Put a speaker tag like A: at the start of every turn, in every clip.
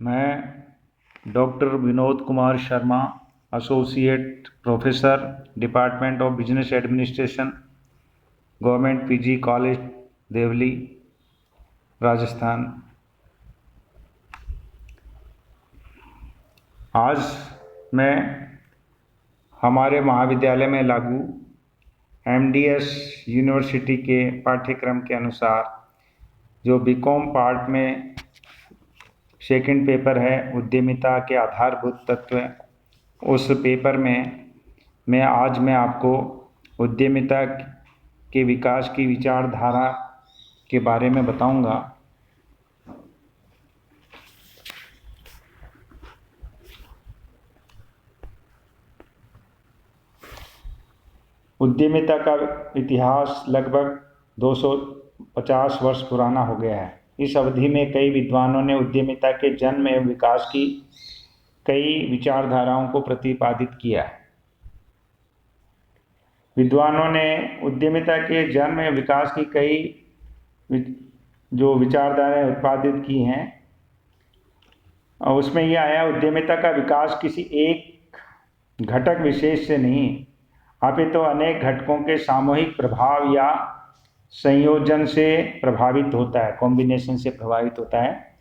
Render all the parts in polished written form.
A: मैं doctor Vinod Kumar Sharma, associate professor, department of business administration, government PG college, Deoli, Rajasthan. आज मैं हमारे महाविद्यालय में लागू एमडीएस यूनिवर्सिटी के पाठ्यक्रम के अनुसार जो बीकॉम पार्ट में सेकंड पेपर है उद्यमिता के आधारभूत तत्व, उस पेपर में मैं आपको उद्यमिता के विकास की विचारधारा के बारे में बताऊंगा। उद्यमिता का इतिहास लगभग 250 वर्ष पुराना हो गया है। इस अवधि में कई विद्वानों ने उद्यमिता के जन्म एवं विकास की कई विचारधाराओं को प्रतिपादित किया है। विद्वानों ने उद्यमिता के जन्म एवं विकास की कई जो विचारधाराएं उत्पादित की हैं, और उसमें यह आया उद्यमिता का विकास किसी एक घटक विशेष से नहीं, अपितु तो अनेक घटकों के सामूहिक प्रभाव या संयोजन से प्रभावित होता है, कॉम्बिनेशन से प्रभावित होता है।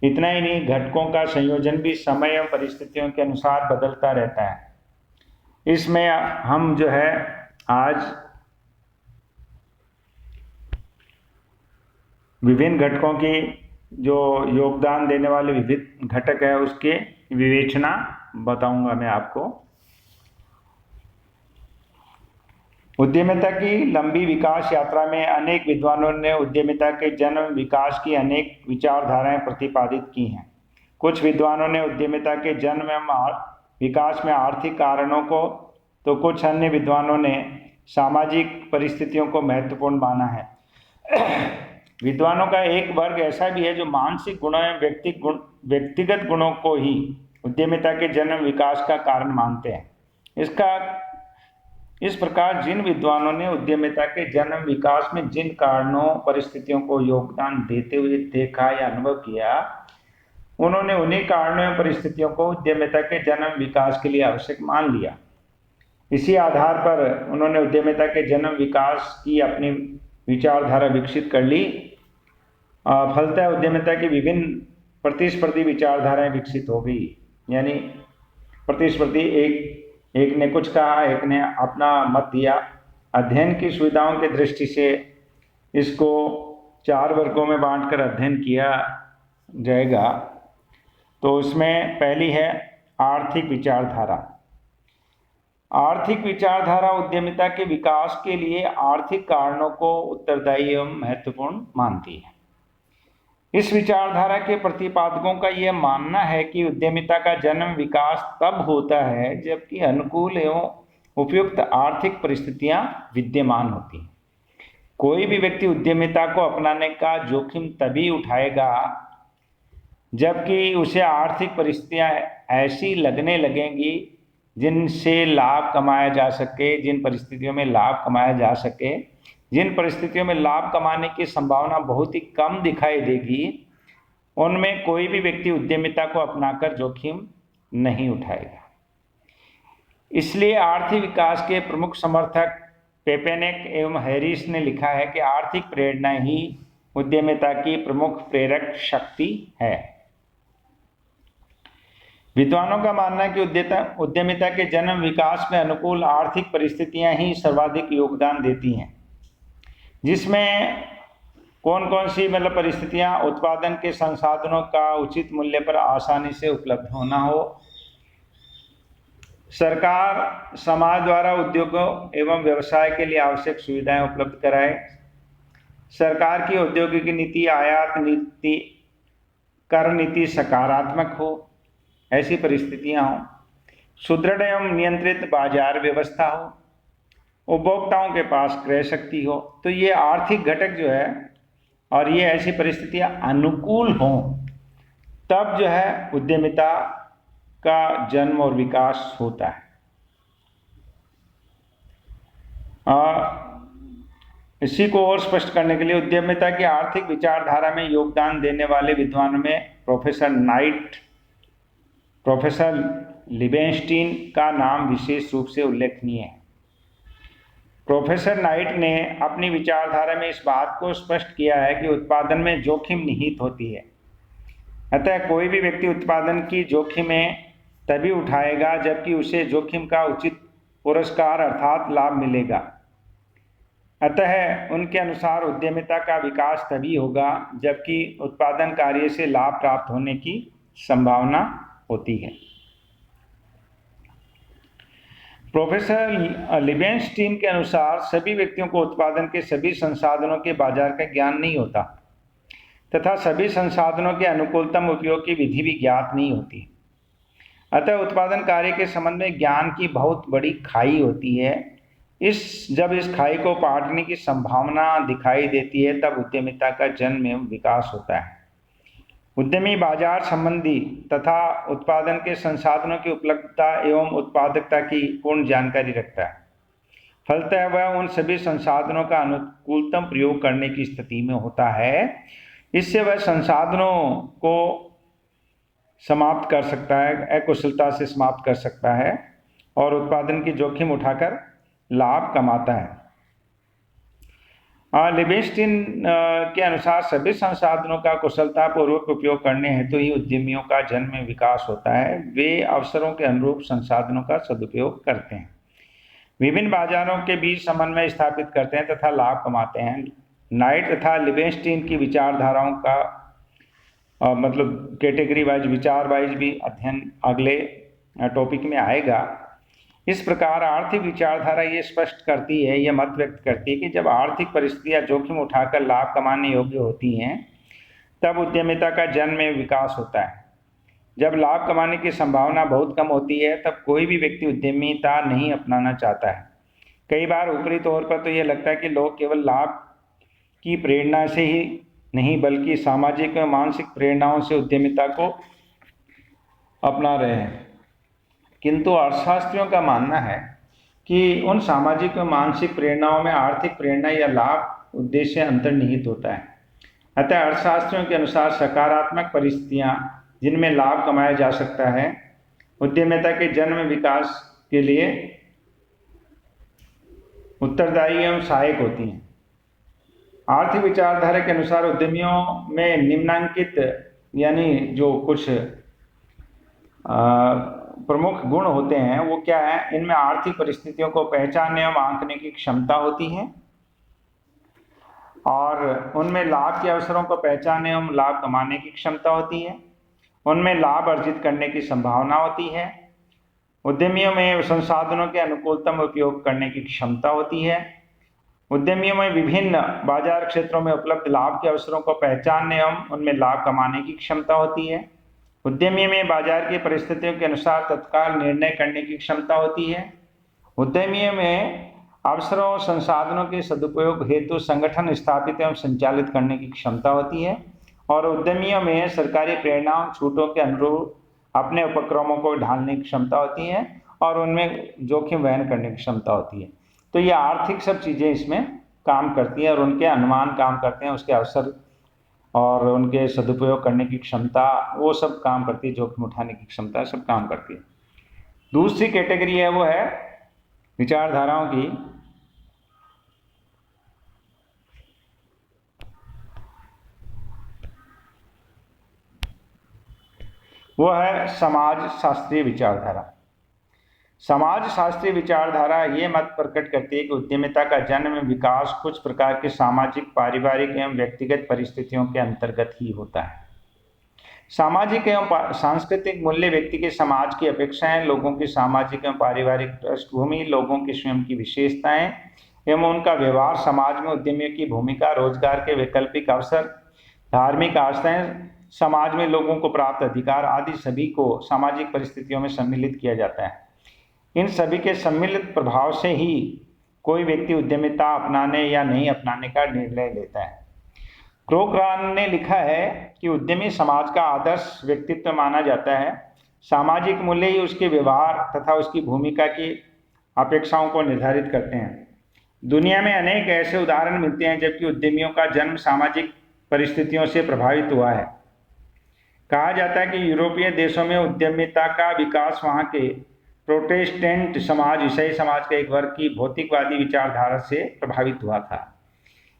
A: इतना ही नहीं, घटकों का संयोजन भी समय एवं परिस्थितियों के अनुसार बदलता रहता है। इसमें हम जो है आज विभिन्न घटकों की जो योगदान देने वाले विविध घटक है उसके विवेचना बताऊंगा मैं आपको। उद्यमिता की लंबी विकास यात्रा में अनेक विद्वानों ने उद्यमिता के जन्म विकास की अनेक विचारधाराएं प्रतिपादित की हैं। कुछ विद्वानों ने उद्यमिता के जन्म एवं विकास में आर्थिक कारणों को, तो कुछ अन्य विद्वानों ने सामाजिक परिस्थितियों को महत्वपूर्ण माना है। विद्वानों का एक वर्ग ऐसा भी है जो मानसिक गुणों एवं व्यक्तिगत गुणों को ही उद्यमिता के जन्म विकास का कारण मानते हैं। इस प्रकार जिन विद्वानों ने उद्यमिता के जन्म विकास में जिन कारणों परिस्थितियों को योगदान देते हुए देखा या अनुभव किया, उन्होंने उन्हीं कारणों एवं परिस्थितियों को उद्यमिता के जन्म विकास के लिए आवश्यक मान लिया। इसी आधार पर उन्होंने उद्यमिता के जन्म विकास की अपनी विचारधारा विकसित कर ली। फलतः उद्यमिता की विभिन्न प्रतिस्पर्धी विचारधाराएं विकसित हो गई। यानी प्रतिस्पर्धी, एक ने कुछ कहा, एक ने अपना मत दिया। अध्ययन की सुविधाओं की दृष्टि से इसको 4 वर्गों में बांटकर अध्ययन किया जाएगा। तो उसमें पहली है आर्थिक विचारधारा। आर्थिक विचारधारा उद्यमिता के विकास के लिए आर्थिक कारणों को उत्तरदायी एवं महत्वपूर्ण मानती है। इस विचारधारा के प्रतिपादकों का यह मानना है कि उद्यमिता का जन्म विकास तब होता है जबकि अनुकूल एवं उपयुक्त आर्थिक परिस्थितियां विद्यमान होती हैं। कोई भी व्यक्ति उद्यमिता को अपनाने का जोखिम तभी उठाएगा जबकि उसे आर्थिक परिस्थितियां ऐसी लगने लगेंगी जिनसे लाभ कमाया जा सके, जिन परिस्थितियों में लाभ कमाया जा सके। जिन परिस्थितियों में लाभ कमाने की संभावना बहुत ही कम दिखाई देगी, उनमें कोई भी व्यक्ति उद्यमिता को अपनाकर जोखिम नहीं उठाएगा। इसलिए आर्थिक विकास के प्रमुख समर्थक पेपेनेक एवं हैरिस ने लिखा है कि आर्थिक प्रेरणा ही उद्यमिता की प्रमुख प्रेरक शक्ति है। विद्वानों का मानना है कि उद्यमिता के जन्म विकास में अनुकूल आर्थिक परिस्थितियां ही सर्वाधिक योगदान देती हैं। जिसमें कौन कौन सी परिस्थितियां, उत्पादन के संसाधनों का उचित मूल्य पर आसानी से उपलब्ध होना हो, सरकार समाज द्वारा उद्योगों एवं व्यवसाय के लिए आवश्यक सुविधाएं उपलब्ध कराए, सरकार की औद्योगिक नीति, आयात नीति, कर नीति सकारात्मक हो, ऐसी परिस्थितियां हों, सुदृढ़ एवं नियंत्रित बाजार व्यवस्था हो, उपभोक्ताओं के पास क्रय शक्ति हो। तो ये आर्थिक घटक जो है, और ये ऐसी परिस्थितियां अनुकूल हों, तब जो है उद्यमिता का जन्म और विकास होता है। इसी को और स्पष्ट करने के लिए उद्यमिता की आर्थिक विचारधारा में योगदान देने वाले विद्वानों में प्रोफेसर नाइट, प्रोफेसर लिबेनस्टीन का नाम विशेष रूप से उल्लेखनीय है। प्रोफेसर नाइट ने अपनी विचारधारा में इस बात को स्पष्ट किया है कि उत्पादन में जोखिम निहित होती है। अतः कोई भी व्यक्ति उत्पादन की जोखिमें तभी उठाएगा जबकि उसे जोखिम का उचित पुरस्कार अर्थात लाभ मिलेगा। अतः उनके अनुसार उद्यमिता का विकास तभी होगा जबकि उत्पादन कार्य से लाभ प्राप्त होने की संभावना होती है। प्रोफेसर लिबेनस्टीन के अनुसार सभी व्यक्तियों को उत्पादन के सभी संसाधनों के बाजार का ज्ञान नहीं होता तथा सभी संसाधनों के अनुकूलतम उपयोग की विधि भी ज्ञात नहीं होती। अतः उत्पादन कार्य के संबंध में ज्ञान की बहुत बड़ी खाई होती है। जब इस खाई को पाटने की संभावना दिखाई देती है तब उद्यमिता का जन्म एवं विकास होता है। उद्यमी बाजार संबंधी तथा उत्पादन के संसाधनों की उपलब्धता एवं उत्पादकता की पूर्ण जानकारी रखता है। फलतः वह उन सभी संसाधनों का अनुकूलतम प्रयोग करने की स्थिति में होता है। इससे वह संसाधनों को समाप्त कर सकता है, अकुशलता से समाप्त कर सकता है और उत्पादन की जोखिम उठाकर लाभ कमाता है। लिबेनस्टीन के अनुसार सभी संसाधनों का कुशलतापूर्वक उपयोग करने हेतु ही उद्यमियों का जन्म में विकास होता है। वे अवसरों के अनुरूप संसाधनों का सदुपयोग करते हैं, विभिन्न बाजारों के बीच समन्वय स्थापित करते हैं तथा लाभ कमाते हैं। नाइट तथा लिबेनस्टीन की विचारधाराओं का मतलब कैटेगरी वाइज, विचार वाइज भी अध्ययन अगले टॉपिक में आएगा। इस प्रकार आर्थिक विचारधारा ये स्पष्ट करती है, यह मत व्यक्त करती है कि जब आर्थिक परिस्थितियां जोखिम उठाकर लाभ कमाने योग्य होती हैं तब उद्यमिता का जन्म में विकास होता है। जब लाभ कमाने की संभावना बहुत कम होती है तब कोई भी व्यक्ति उद्यमिता नहीं अपनाना चाहता है। कई बार ऊपरी तौर पर तो यह लगता है कि लोग केवल लाभ की प्रेरणा से ही नहीं बल्कि सामाजिक व मानसिक प्रेरणाओं से उद्यमिता को अपना रहे हैं, किंतु अर्थशास्त्रियों का मानना है कि उन सामाजिक व मानसिक प्रेरणाओं में आर्थिक प्रेरणा या लाभ उद्देश्य अंतर्निहित होता है। अतः अर्थशास्त्रियों के अनुसार सकारात्मक परिस्थितियां जिनमें लाभ कमाया जा सकता है उद्यमिता के जन्म विकास के लिए उत्तरदायी एवं सहायक होती हैं। आर्थिक विचारधारा के अनुसार उद्यमियों में निम्नांकित यानी जो कुछ प्रमुख गुण होते हैं वो क्या है? इनमें आर्थिक परिस्थितियों को पहचानने एवं आंकने की क्षमता होती है और उनमें लाभ के अवसरों को पहचानने एवं लाभ कमाने की क्षमता होती है। उनमें लाभ अर्जित करने की संभावना होती है। उद्यमियों में संसाधनों के अनुकूलतम उपयोग करने की क्षमता होती है। उद्यमियों में विभिन्न बाजार क्षेत्रों में उपलब्ध लाभ के अवसरों को पहचानने एवं उनमें लाभ कमाने की क्षमता होती है। उद्यमी में बाजार की परिस्थितियों के अनुसार तत्काल निर्णय करने की क्षमता होती है। उद्यमी में अवसरों संसाधनों के सदुपयोग हेतु संगठन स्थापित एवं संचालित करने की क्षमता होती है और उद्यमियों में सरकारी प्रेरणाओं छूटों के अनुरूप अपने उपक्रमों को ढालने की क्षमता होती है और उनमें जोखिम वहन करने की क्षमता होती है। तो ये आर्थिक सब चीज़ें इसमें काम करती हैं और उनके अनुमान काम करते हैं, उसके अवसर और उनके सदुपयोग करने की क्षमता वो सब काम करती है, जोखिम उठाने की क्षमता सब काम करती है। दूसरी कैटेगरी है वो है विचारधाराओं की। वो है समाज शास्त्रीय विचारधारा। समाज शास्त्रीय विचारधारा ये मत प्रकट करती है कि उद्यमिता का जन्म विकास कुछ प्रकार के सामाजिक, पारिवारिक एवं व्यक्तिगत परिस्थितियों के अंतर्गत ही होता है। सामाजिक एवं सांस्कृतिक मूल्य व्यक्ति के समाज की अपेक्षाएं, लोगों की सामाजिक एवं पारिवारिक पृष्ठभूमि, लोगों की स्वयं की विशेषताएं एवं उनका व्यवहार, समाज में उद्यमियों की भूमिका, रोजगार के वैकल्पिक अवसर, धार्मिक आस्थाएं, समाज में लोगों को प्राप्त अधिकार आदि सभी को सामाजिक परिस्थितियों में सम्मिलित किया जाता है। इन सभी के सम्मिलित प्रभाव से ही कोई व्यक्ति उद्यमिता अपनाने या नहीं अपनाने का निर्णय लेता है। क्रोक्रान ने लिखा है कि उद्यमी समाज का आदर्श व्यक्तित्व माना जाता है। सामाजिक मूल्य ही उसके व्यवहार तथा उसकी भूमिका की अपेक्षाओं को निर्धारित करते हैं। दुनिया में अनेक ऐसे उदाहरण मिलते हैं जबकि उद्यमियों का जन्म सामाजिक परिस्थितियों से प्रभावित हुआ है। कहा जाता है कि यूरोपीय देशों में उद्यमिता का विकास वहां के प्रोटेस्टेंट समाज, ईसाई समाज के एक वर्ग की भौतिकवादी विचारधारा से प्रभावित हुआ था।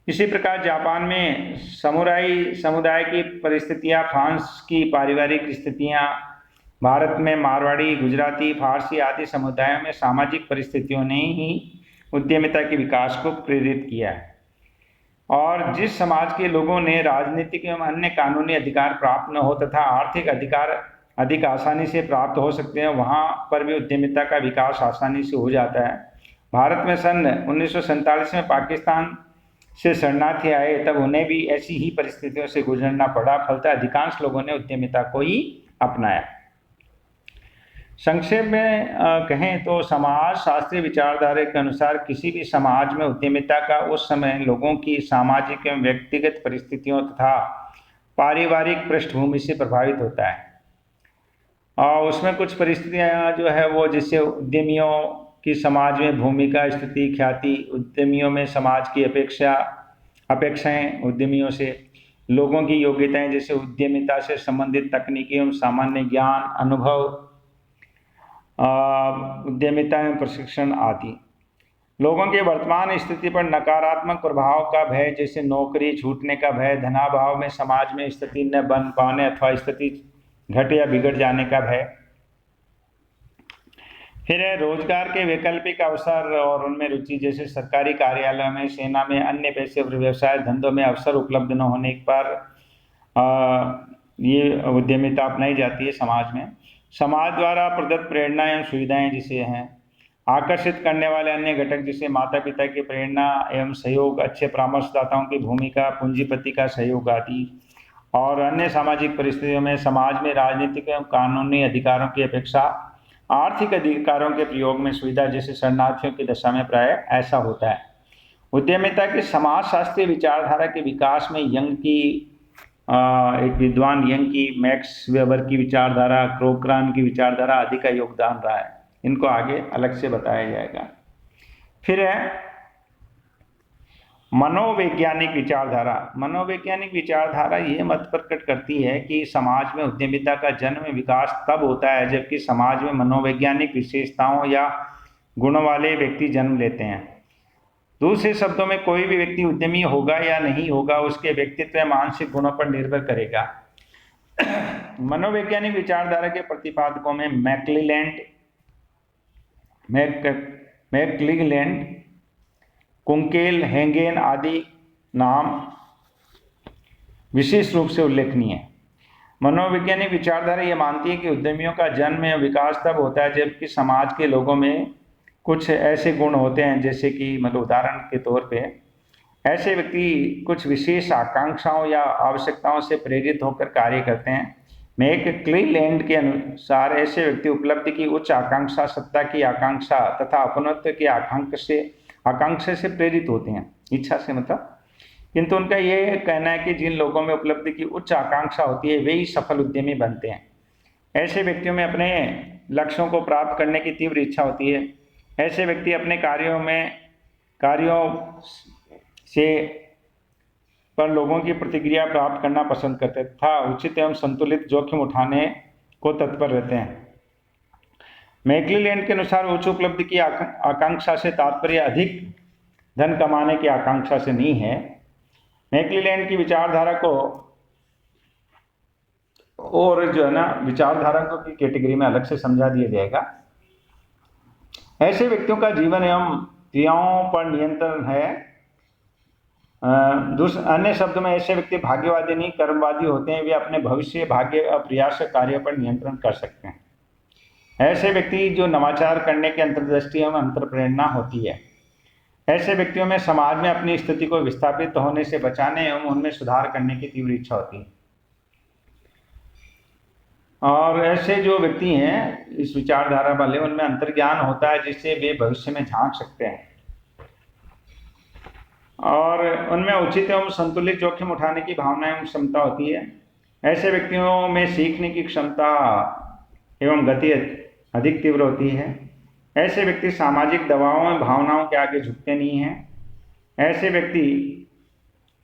A: इसी प्रकार जापान में समुराई समुदाय की परिस्थितियां, फ्रांस की पारिवारिक स्थितियां, भारत में मारवाड़ी, गुजराती, फारसी आदि समुदायों में सामाजिक परिस्थितियों ने ही उद्यमिता के विकास को प्रेरित किया है। और जिस समाज के लोगों ने राजनीतिक एवं अन्य कानूनी अधिकार प्राप्त न हो तथा आर्थिक अधिकार अधिक आसानी से प्राप्त हो सकते हैं, वहां पर भी उद्यमिता का विकास आसानी से हो जाता है। भारत में सन 1947 में पाकिस्तान से शरणार्थी आए, तब उन्हें भी ऐसी ही परिस्थितियों से गुजरना पड़ा। फलतः अधिकांश लोगों ने उद्यमिता को ही अपनाया। संक्षेप में कहें तो समाज शास्त्रीय विचारधारा के अनुसार किसी भी समाज में उद्यमिता का उस समय लोगों की सामाजिक एवं व्यक्तिगत परिस्थितियों तथा पारिवारिक पृष्ठभूमि से प्रभावित होता है। और उसमें कुछ परिस्थितियां जो है वो, जिससे उद्यमियों की समाज में भूमिका, स्थिति, ख्याति, उद्यमियों में समाज की अपेक्षाएं उद्यमियों से, लोगों की योग्यताएं जैसे उद्यमिता से संबंधित तकनीकी एवं सामान्य ज्ञान, अनुभव, उद्यमिता एवं प्रशिक्षण आदि। लोगों के वर्तमान स्थिति पर नकारात्मक प्रभाव का भय जैसे नौकरी छूटने का भय, धनाभाव में समाज में स्थिति न बन पाने अथवा स्थिति घट या बिगड़ जाने का भय। फिर है रोजगार के वैकल्पिक अवसर और उनमें रुचि, जैसे सरकारी कार्यालयों में, सेना में, अन्य पेशेवर व्यवसाय धंधों में अवसर उपलब्ध न होने पर ये उद्यमिता अपनाई जाती है समाज में। समाज द्वारा प्रदत्त प्रेरणा एवं सुविधाएं जिसे हैं, आकर्षित करने वाले अन्य घटक जैसे माता पिता की प्रेरणा एवं सहयोग, अच्छे परामर्शदाताओं की भूमिका, पूंजीपति का सहयोग आदि। और अन्य सामाजिक परिस्थितियों में समाज में राजनीतिक एवं कानूनी अधिकारों की अपेक्षा आर्थिक अधिकारों के प्रयोग में सुविधा, जैसे शरणार्थियों की दशा में प्राय ऐसा होता है। उद्यमिता की समाजशास्त्रीय विचारधारा के विकास में यंग की एक विद्वान यंग की, मैक्स वेबर की विचारधारा, क्रोकरान की विचारधारा आदि का योगदान रहा है। इनको आगे अलग से बताया जाएगा। फिर है मनोवैज्ञानिक विचारधारा। मनोवैज्ञानिक विचारधारा ये मत प्रकट करती है कि समाज में उद्यमिता का जन्म विकास तब होता है जबकि समाज में मनोवैज्ञानिक विशेषताओं या गुणों वाले व्यक्ति जन्म लेते हैं। दूसरे शब्दों में, कोई भी व्यक्ति उद्यमी होगा या नहीं होगा उसके व्यक्तित्व या मानसिक गुणों पर निर्भर करेगा। मनोवैज्ञानिक विचारधारा के प्रतिपादकों में मैकक्लेलैंड, कुंकेल, हेंगेन आदि नाम विशेष रूप से उल्लेखनीय है। मनोवैज्ञानिक विचारधारा ये मानती है कि उद्यमियों का जन्म या विकास तब होता है जबकि समाज के लोगों में कुछ ऐसे गुण होते हैं, जैसे कि मतलब उदाहरण के तौर पे ऐसे व्यक्ति कुछ विशेष आकांक्षाओं या आवश्यकताओं से प्रेरित होकर कार्य करते हैं। मैकक्लेलैंड के अनुसार ऐसे व्यक्ति उपलब्धि की उच्च आकांक्षा, सत्ता की आकांक्षा तथा अपनत्व की आकांक्षा से प्रेरित होते हैं, इच्छा से मतलब। किंतु उनका ये कहना है कि जिन लोगों में उपलब्धि की उच्च आकांक्षा होती है वे ही सफल उद्यमी बनते हैं। ऐसे व्यक्तियों में अपने लक्ष्यों को प्राप्त करने की तीव्र इच्छा होती है। ऐसे व्यक्ति अपने कार्यों से पर लोगों की प्रतिक्रिया प्राप्त करना पसंद करते हैं तथा उचित एवं संतुलित जोखिम उठाने को तत्पर रहते हैं। मैकक्लेलैंड के अनुसार उच्च उपलब्धि की आकांक्षा से तात्पर्य अधिक धन कमाने की आकांक्षा से नहीं है। मैकक्लेलैंड की विचारधारा को और जो है ना विचारधारा को की कैटेगरी में अलग से समझा दिया जाएगा। ऐसे व्यक्तियों का जीवन एवं क्रियाओं पर नियंत्रण है। अन्य शब्द में ऐसे व्यक्ति भाग्यवादी नहीं कर्मवादी होते हैं। वे अपने भविष्य, भाग्य और प्रयास कार्य पर नियंत्रण कर सकते हैं। ऐसे व्यक्ति जो नवाचार करने की अंतर्दृष्टि एवं अंतर्प्रेरणा होती है। ऐसे व्यक्तियों में समाज में अपनी स्थिति को विस्थापित होने से बचाने एवं उनमें सुधार करने की तीव्र इच्छा होती है। और ऐसे जो व्यक्ति हैं इस विचारधारा वाले, उनमें अंतर्ज्ञान होता है जिससे वे भविष्य में झांक सकते हैं और उनमें उचित एवं संतुलित जोखिम उठाने की भावना एवं क्षमता होती है। ऐसे व्यक्तियों में सीखने की क्षमता एवं गति अधिक तीव्र होती है। ऐसे व्यक्ति सामाजिक दबावों एवं भावनाओं के आगे झुकते नहीं हैं। ऐसे व्यक्ति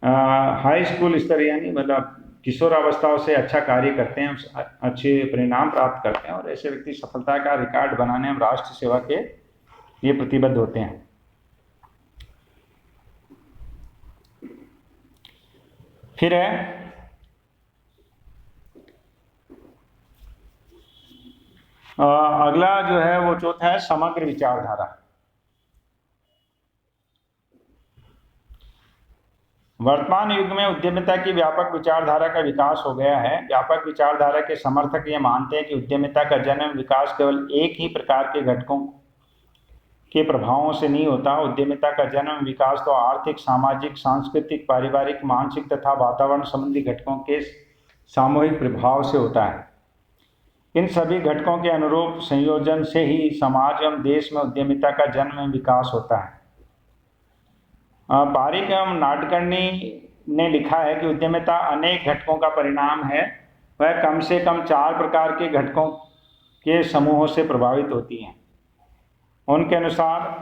A: हाई स्कूल स्तर यानी मतलब किशोरावस्थाओं से अच्छा कार्य करते हैं, अच्छे परिणाम प्राप्त करते हैं, और ऐसे व्यक्ति सफलता का रिकॉर्ड बनाने और राष्ट्र सेवा के लिए प्रतिबद्ध होते हैं। फिर है अगला जो है वो चौथा है समग्र विचारधारा। वर्तमान युग में उद्यमिता की व्यापक विचारधारा का विकास हो गया है। व्यापक विचारधारा के समर्थक ये मानते हैं कि उद्यमिता का जन्म विकास केवल एक ही प्रकार के घटकों के प्रभावों से नहीं होता। उद्यमिता का जन्म विकास तो आर्थिक, सामाजिक, सांस्कृतिक, पारिवारिक, मानसिक तथा वातावरण संबंधी घटकों के सामूहिक प्रभाव से होता है। इन सभी घटकों के अनुरूप संयोजन से ही समाज एवं देश में उद्यमिता का जन्म एवं विकास होता है। पारिक एवं नाडकर्णी ने लिखा है कि उद्यमिता अनेक घटकों का परिणाम है। वह कम से कम 4 प्रकार के घटकों के समूहों से प्रभावित होती हैं। उनके अनुसार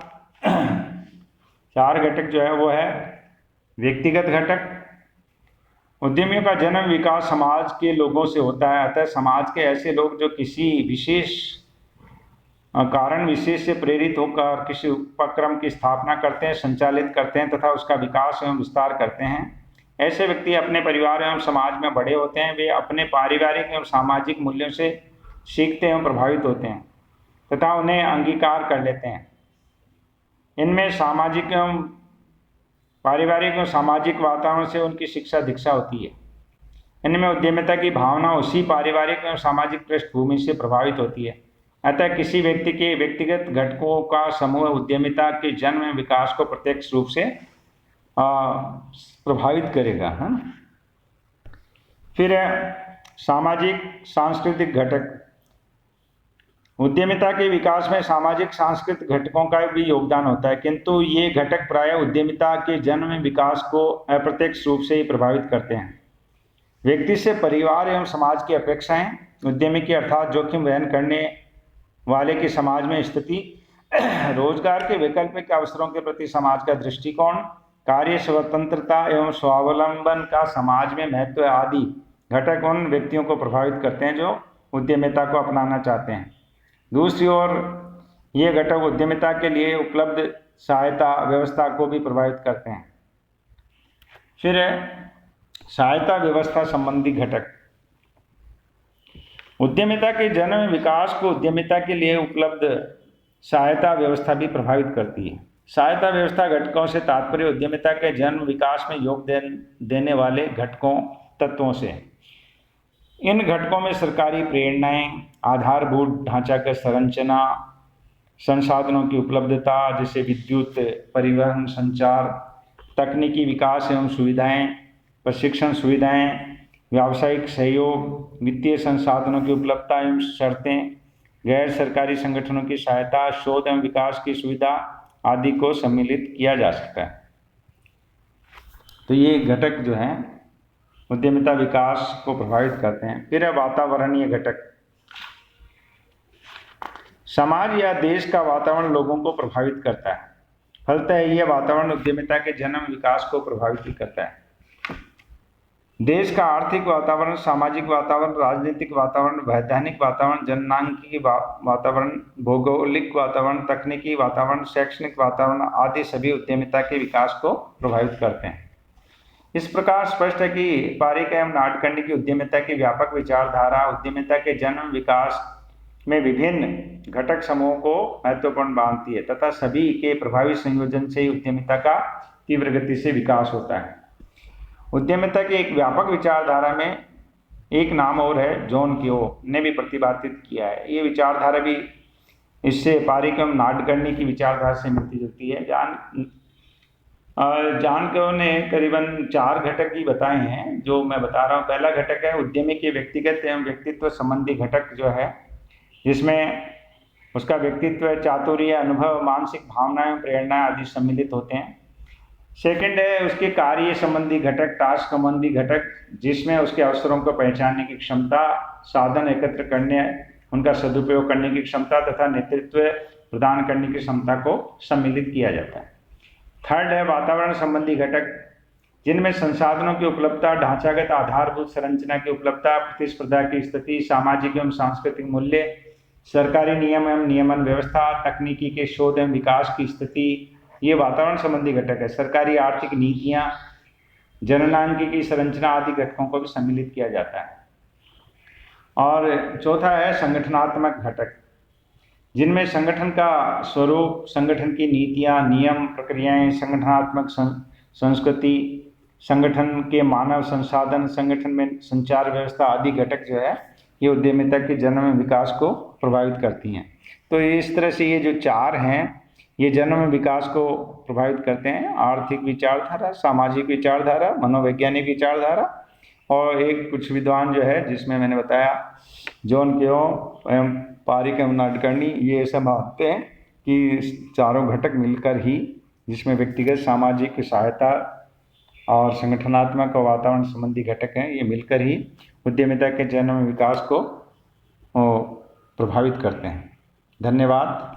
A: 4 घटक जो है वो है व्यक्तिगत घटक। उद्यमियों का जन्म विकास समाज के लोगों से होता है, अतः समाज के ऐसे लोग जो किसी विशेष कारण विशेष से प्रेरित होकर किसी उपक्रम की स्थापना करते हैं, संचालित करते हैं तथा उसका विकास एवं विस्तार करते हैं, ऐसे व्यक्ति अपने परिवार एवं समाज में बड़े होते हैं। वे अपने पारिवारिक एवं सामाजिक मूल्यों से सीखते एवं प्रभावित होते हैं तथा उन्हें अंगीकार कर लेते हैं। इनमें सामाजिक एवं पारिवारिक एवं सामाजिक वातावरण से उनकी शिक्षा दीक्षा होती है। इनमें उद्यमिता की भावना उसी पारिवारिक एवं सामाजिक पृष्ठभूमि से प्रभावित होती है। अतः किसी व्यक्ति के व्यक्तिगत घटकों का समूह उद्यमिता के जन्म एवं विकास को प्रत्यक्ष रूप से प्रभावित करेगा। फिर सामाजिक सांस्कृतिक घटक। उद्यमिता के विकास में सामाजिक सांस्कृतिक घटकों का भी योगदान होता है, किंतु ये घटक प्रायः उद्यमिता के जन्म एवं विकास को अप्रत्यक्ष रूप से ही प्रभावित करते हैं। व्यक्ति से परिवार एवं समाज की अपेक्षाएं, उद्यमी की अर्थात जोखिम वहन करने वाले की समाज में स्थिति, रोजगार के वैकल्पिक अवसरों के प्रति समाज का दृष्टिकोण, कार्य स्वतंत्रता एवं स्वावलंबन का समाज में महत्व आदि घटक उन व्यक्तियों को प्रभावित करते हैं जो उद्यमिता को अपनाना चाहते हैं। दूसरी ओर ये घटक उद्यमिता के लिए उपलब्ध सहायता व्यवस्था को भी प्रभावित करते हैं। फिर सहायता व्यवस्था संबंधी घटक। उद्यमिता के जन्म विकास को उद्यमिता के लिए उपलब्ध सहायता व्यवस्था भी प्रभावित करती है। सहायता व्यवस्था घटकों से तात्पर्य उद्यमिता के जन्म विकास में योगदान देने वाले घटकों तत्वों से। इन घटकों में सरकारी प्रेरणाएं, आधारभूत ढांचा का संरचना, संसाधनों की उपलब्धता जैसे विद्युत, परिवहन, संचार, तकनीकी विकास एवं सुविधाएं, प्रशिक्षण सुविधाएं, व्यावसायिक सहयोग, वित्तीय संसाधनों की उपलब्धता एवं शर्तें, गैर सरकारी संगठनों की सहायता, शोध एवं विकास की सुविधा आदि को सम्मिलित किया जा सकता है। तो ये घटक जो हैं उद्यमिता विकास को प्रभावित करते हैं। फिर है वातावरणीय घटक। समाज या देश का वातावरण लोगों को प्रभावित करता है। फलतः यह वातावरण उद्यमिता के जन्म विकास को प्रभावित करता है। देश का आर्थिक वातावरण, सामाजिक वातावरण, राजनीतिक वातावरण, वैधानिक वातावरण, जननांगीय वातावरण, भौगोलिक वातावरण, तकनीकी वातावरण, शैक्षणिक वातावरण आदि सभी उद्यमिता के विकास को प्रभावित करते हैं। इस प्रकार स्पष्ट है कि पारिक एवं नाडकर्णी की उद्यमिता की व्यापक विचारधारा उद्यमिता के जन्म विकास में विभिन्न घटक समूहों को महत्वपूर्ण मानती है तथा सभी के प्रभावी संयोजन से ही उद्यमिता का तीव्र गति से विकास होता है। उद्यमिता की एक व्यापक विचारधारा में एक नाम और है, जॉन क्यो ने भी प्रतिपादित किया है। ये विचारधारा भी इससे पारिक एवं नाडकर्णी की विचारधारा से मिलती जुलती है। जॉन क्यो ने करीबन 4 घटक ही बताए हैं जो मैं बता रहा हूँ। पहला घटक है उद्यमी के व्यक्तिगत एवं व्यक्तित्व संबंधी घटक जो है, जिसमें उसका व्यक्तित्व, चातुर्य, अनुभव, मानसिक भावनाएं, प्रेरणा आदि सम्मिलित होते हैं। सेकंड है उसके कार्य संबंधी घटक, टास्क संबंधी घटक, जिसमें उसके अवसरों को पहचानने की क्षमता, साधन एकत्र करने, उनका सदुपयोग करने की क्षमता तथा नेतृत्व प्रदान करने की क्षमता को सम्मिलित किया जाता है। थर्ड है वातावरण संबंधी घटक, जिनमें संसाधनों की उपलब्धता, ढांचागत आधारभूत संरचना की उपलब्धता, प्रतिस्पर्धा की स्थिति, सामाजिक एवं सांस्कृतिक मूल्य, सरकारी नियम एवं नियमन व्यवस्था, तकनीकी के शोध एवं विकास की स्थिति, ये वातावरण संबंधी घटक है। सरकारी आर्थिक नीतियां, जननांग की संरचना आदि घटकों को भी सम्मिलित किया जाता है। और चौथा है संगठनात्मक घटक, जिनमें संगठन का स्वरूप, संगठन की नीतियां, नियम, प्रक्रियाएं, संगठनात्मक संस्कृति, संगठन के मानव संसाधन, संगठन में संचार व्यवस्था आदि घटक जो है ये उद्यमिता के जन्म में विकास को प्रभावित करती हैं। तो इस तरह से ये जो चार हैं ये जन्म में विकास को प्रभावित करते हैं। आर्थिक विचारधारा, सामाजिक विचारधारा, मनोवैज्ञानिक विचारधारा, और एक कुछ विद्वान जो है जिसमें मैंने बताया जॉन केओ एवं पारिक एवं नाडकर्णी, ये ऐसा मानते हैं कि चारों घटक मिलकर ही, जिसमें व्यक्तिगत सामाजिक सहायता और संगठनात्मक और वातावरण संबंधी घटक हैं, ये मिलकर ही उद्यमिता के जन्म में विकास को प्रभावित करते हैं। धन्यवाद।